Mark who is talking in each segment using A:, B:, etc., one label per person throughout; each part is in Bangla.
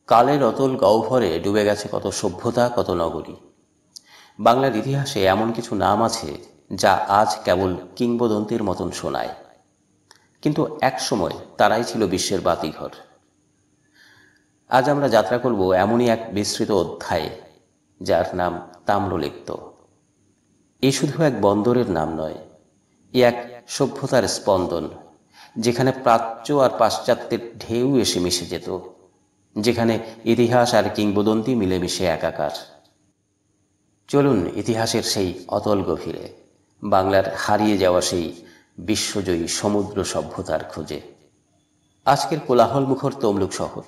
A: কালের অতল গহ্বরে ডুবে গেছে কত সভ্যতা, কত নগরী। বাংলার ইতিহাসে এমন কিছু নাম আছে যা আজ কেবল কিংবদন্তির মতন শোনায়, কিন্তু এক সময় তারাই ছিল বিশ্বের বাতিঘর। আজ আমরা যাত্রা করব এমনই এক বিস্তৃত অধ্যায়ে, যার নাম তাম্রলিপ্ত। এ শুধু এক বন্দরের নাম নয়, এ এক সভ্যতার স্পন্দন, যেখানে প্রাচ্য আর পাশ্চাত্যের ঢেউ এসে মিশে যেত, যেখানে ইতিহাস আর কিংবদন্তি মিলেমিশে একাকার। চলুন ইতিহাসের সেই অতল গভীরে, বাংলার হারিয়ে যাওয়া সেই বিশ্বজয়ী সমুদ্র সভ্যতার খোঁজে। আজকের কোলাহলমুখর তমলুক শহর,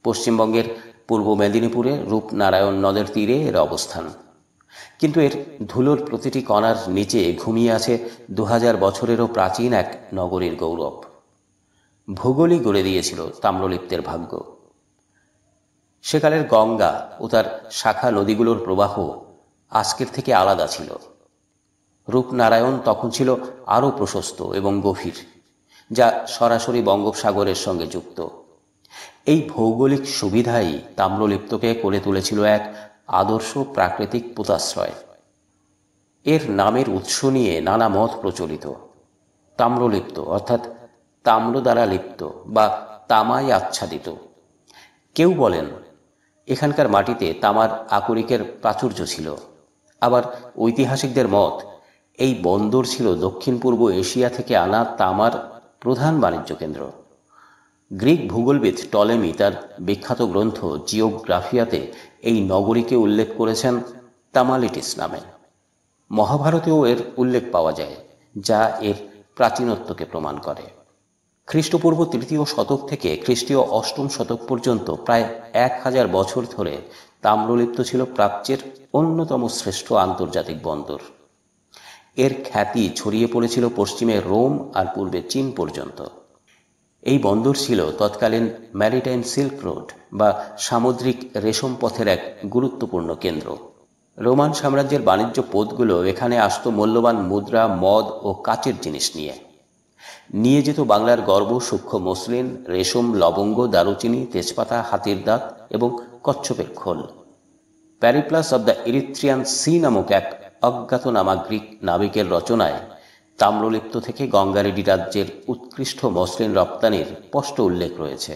A: পশ্চিমবঙ্গের পূর্ব মেদিনীপুরে রূপনারায়ণ নদের তীরে এর অবস্থান। কিন্তু এর ধুলোর প্রতিটি কণার নিচে ঘুমিয়ে আছে 2000 বছরেরও প্রাচীন এক নগরীর গৌরব। ভূগোলই গড়ে দিয়েছিল তাম্রলিপ্তের ভাগ্য। সেকালের গঙ্গা ও তার শাখা নদীগুলোর প্রবাহ আজকের থেকে আলাদা ছিল। রূপনারায়ণ তখন ছিল আরও প্রশস্ত এবং গভীর, যা সরাসরি বঙ্গোপসাগরের সঙ্গে যুক্ত। এই ভৌগোলিক সুবিধাই তাম্রলিপ্তকে করে তুলেছিল এক আদর্শ প্রাকৃতিক পোতাশ্রয়। এর নামের উৎস নিয়ে নানা মত প্রচলিত। তাম্রলিপ্ত অর্থাৎ তাম্র দ্বারা লিপ্ত বা তামায় আচ্ছাদিত। কেউ বলেন এখানকার মাটিতে তামার আকরিকের প্রাচুর্য ছিল। আবার ঐতিহাসিকদের মত এই বন্দর ছিল দক্ষিণ পূর্ব এশিয়া থেকে আনা তামার প্রধান বাণিজ্য কেন্দ্র। গ্রিক ভূগোলবিদ টলেমি তার বিখ্যাত গ্রন্থ জিওগ্রাফিয়াতে এই নগরীকে উল্লেখ করেছেন তামালিটিস নামে। মহাভারতেও এর উল্লেখ পাওয়া যায়, যা এর প্রাচীনত্বকে প্রমাণ করে। খ্রিস্টপূর্ব 3য় শতক থেকে খ্রিস্টীয় 8ম শতক পর্যন্ত প্রায় 1000 বছর ধরে তাম্রলিপ্ত ছিল প্রাচ্যের অন্যতম শ্রেষ্ঠ আন্তর্জাতিক বন্দর। এর খ্যাতি ছড়িয়ে পড়েছিল পশ্চিমে রোম আর পূর্বে চীন পর্যন্ত। এই বন্দর ছিল তৎকালীন ম্যারিটাইম সিল্ক রোড বা সামুদ্রিক রেশম পথের এক গুরুত্বপূর্ণ কেন্দ্র। রোমান সাম্রাজ্যের বাণিজ্য পথগুলো এখানে আসত মূল্যবান মুদ্রা, মদ ও কাচের জিনিস নিয়ে যেত বাংলার গর্ব সূক্ষ্ম মসলিন, রেশম, লবঙ্গ, দারুচিনি, তেজপাতা, হাতির দাঁত এবং কচ্ছপের খোল। প্যারিপ্লাস অব দ্য ইরিথ্রিয়ান সি নামক এক অজ্ঞাতনামা গ্রিক নাবিকের রচনায় তাম্রলিপ্ত থেকে গঙ্গারেডি রাজ্যের উৎকৃষ্ট মসলিন রপ্তানির স্পষ্ট উল্লেখ রয়েছে।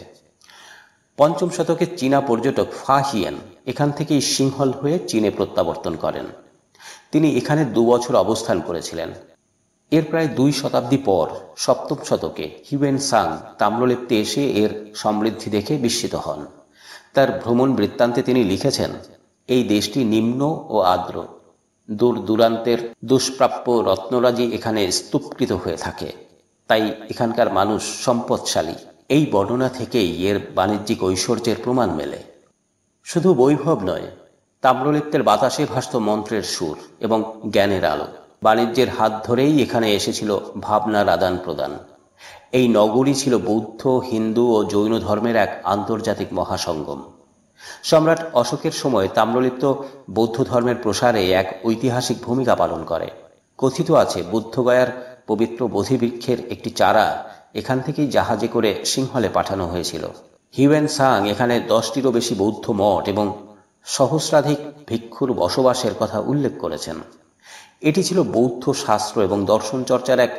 A: 5ম শতকে চীনা পর্যটক ফা হিয়েন এখান থেকেই সিংহল হয়ে চীনে প্রত্যাবর্তন করেন। তিনি এখানে 2 বছর অবস্থান করেছিলেন। এর প্রায় 2 শতাব্দী পর 7ম শতকে হিউয়েন সাং তাম্রলিপ্তে এসে এর সমৃদ্ধি দেখে বিস্মিত হন। তার ভ্রমণ বৃত্তান্তে তিনি লিখেছেন, এই দেশটি নিম্ন ও আর্দ্র, দূর দূরান্তের দুষ্প্রাপ্য রত্নরাজি এখানে স্তূপকৃত হয়ে থাকে, তাই এখানকার মানুষ সম্পদশালী। এই বর্ণনা থেকেই এর বাণিজ্যিক ঐশ্বর্যের প্রমাণ মেলে। শুধু বৈভব নয়, তাম্রলিপ্তের বাতাসে ভাসত মন্ত্রের সুর এবং জ্ঞানের আলো। বাণিজ্যের হাত ধরেই এখানে এসেছিল ভাবনার আদান প্রদান। এই নগরী ছিল বৌদ্ধ, হিন্দু ও জৈন ধর্মের এক আন্তর্জাতিক মহাসঙ্গম। সম্রাট অশোকের সময় তাম্রলিপ্ত বৌদ্ধ ধর্মের প্রসারে এক ঐতিহাসিক ভূমিকা পালন করে। কথিত আছে বুদ্ধগয়ার পবিত্র বোধিবৃক্ষের একটি চারা এখান থেকেই জাহাজে করে সিংহলে পাঠানো হয়েছিল। হিউয়েন সাং এখানে 10টিরও বেশি বৌদ্ধ মঠ এবং সহস্রাধিক ভিক্ষুর বসবাসের কথা উল্লেখ করেছেন। এটি ছিল বৌদ্ধ শাস্ত্র এবং দর্শন চর্চার এক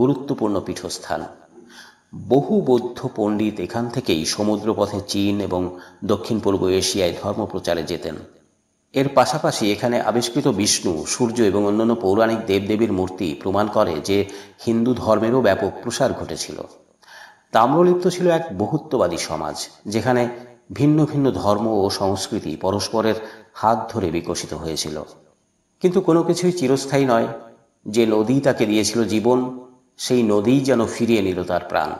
A: গুরুত্বপূর্ণ পীঠস্থান। বহু বৌদ্ধ পণ্ডিত এখান থেকেই সমুদ্রপথে চীন এবং দক্ষিণ পূর্ব এশিয়ায় ধর্ম প্রচারে যেতেন। এর পাশাপাশি এখানে আবিষ্কৃত বিষ্ণু, সূর্য এবং অন্যান্য পৌরাণিক দেবদেবীর মূর্তি প্রমাণ করে যে হিন্দু ধর্মেরও ব্যাপক প্রসার ঘটেছিল। তাম্রলিপ্ত ছিল এক বহুত্ববাদী সমাজ, যেখানে ভিন্ন ভিন্ন ধর্ম ও সংস্কৃতি পরস্পরের হাত ধরে বিকশিত হয়েছিল। কিন্তু কোনো কিছুই চিরস্থায়ী নয়। যে নদী তাকে দিয়েছিল জীবন, সেই নদীই যেন ফিরিয়ে নিল তার প্রাণ।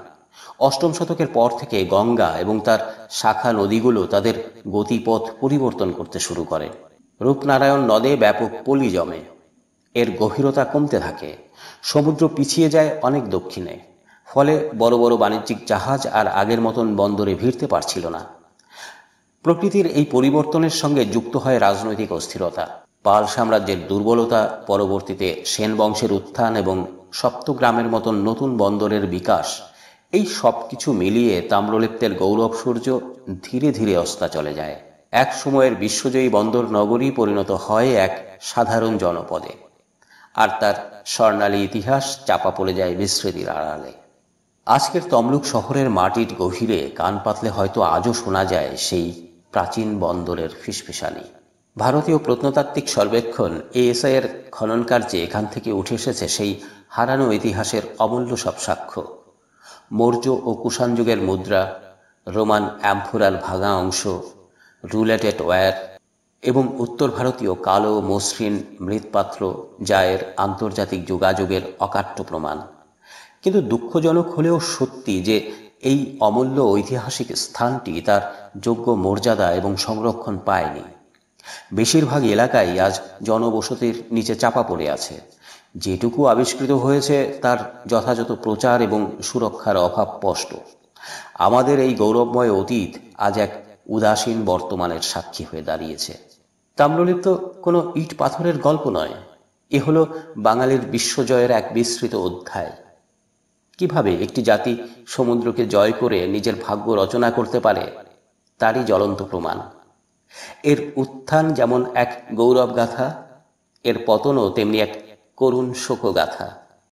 A: 8ম শতকের পর থেকে গঙ্গা এবং তার শাখা নদীগুলো তাদের গতিপথ পরিবর্তন করতে শুরু করে। রূপনারায়ণ নদে ব্যাপক পলি জমে, এর গভীরতা কমতে থাকে, সমুদ্র পিছিয়ে যায় অনেক দক্ষিণে। ফলে বড় বড় বাণিজ্যিক জাহাজ আর আগের মতন বন্দরে ভিড়তে পারছিল না। প্রকৃতির এই পরিবর্তনের সঙ্গে যুক্ত হয় রাজনৈতিক অস্থিরতা। পাল সাম্রাজ্যের দুর্বলতা, পরবর্তীতে সেন বংশের উত্থান এবং সপ্তগ্রামের মতন নতুন বন্দরের বিকাশ এই সব কিছু মিলিয়ে তাম্রলিপ্তের গৌরব সূর্য ধীরে ধীরে অস্তাচলে যায়। এক সময়ের বিশ্বজয়ী বন্দর নগরী পরিণত হয় এক সাধারণ জনপদে, আর তার স্বর্ণালী ইতিহাস চাপা পড়ে যায় বিস্মৃতির আড়ালে। আজকের তমলুক শহরের মাটির গভীরে কান পাতলে হয়তো আজও শোনা যায় সেই প্রাচীন বন্দরের ফিসফিসানি। ভারতীয় প্রত্নতাত্ত্বিক সর্বেক্ষণ এএসআই এর খনন কার্যে এখান থেকে উঠে এসেছে সেই হারানো ইতিহাসের অমূল্য সব সাক্ষ্য। মৌর্য ও কুষাণ যুগের মুদ্রা, রোমান অ্যাম্ফোরার ভাঙা অংশ, রুলেটেড ওয়্যার এবং উত্তর ভারতীয় কালো মসৃণ মৃৎপাত্র, যা এর আন্তর্জাতিক যোগাযোগের অকাট্য প্রমাণ। কিন্তু দুঃখজনক হলেও সত্যি যে এই অমূল্য ঐতিহাসিক স্থানটি তার যোগ্য মর্যাদা এবং সংরক্ষণ পায়নি। বেশিরভাগ এলাকাই আজ জনবসতির নিচে চাপা পড়ে আছে। যেটুকু আবিষ্কৃত হয়েছে তার যথাযথ প্রচার এবং সুরক্ষার অভাব স্পষ্ট। আমাদের এই গৌরবময় অতীত আজ এক উদাসীন বর্তমানের সাক্ষী হয়ে দাঁড়িয়েছে। তাম্রলিপ্ত কোনো ইট পাথরের গল্প নয়, এ হলো বাঙালির বিশ্বজয়ের এক বিস্তৃত অধ্যায়। কিভাবে একটি জাতি সমুদ্রকে জয় করে নিজের ভাগ্য রচনা করতে পারে তারই জ্বলন্ত প্রমাণ। এর উত্থান যেমন এক গৌরব গাথা, এর পতনও তেমনি এক করুণ শোকগাথা।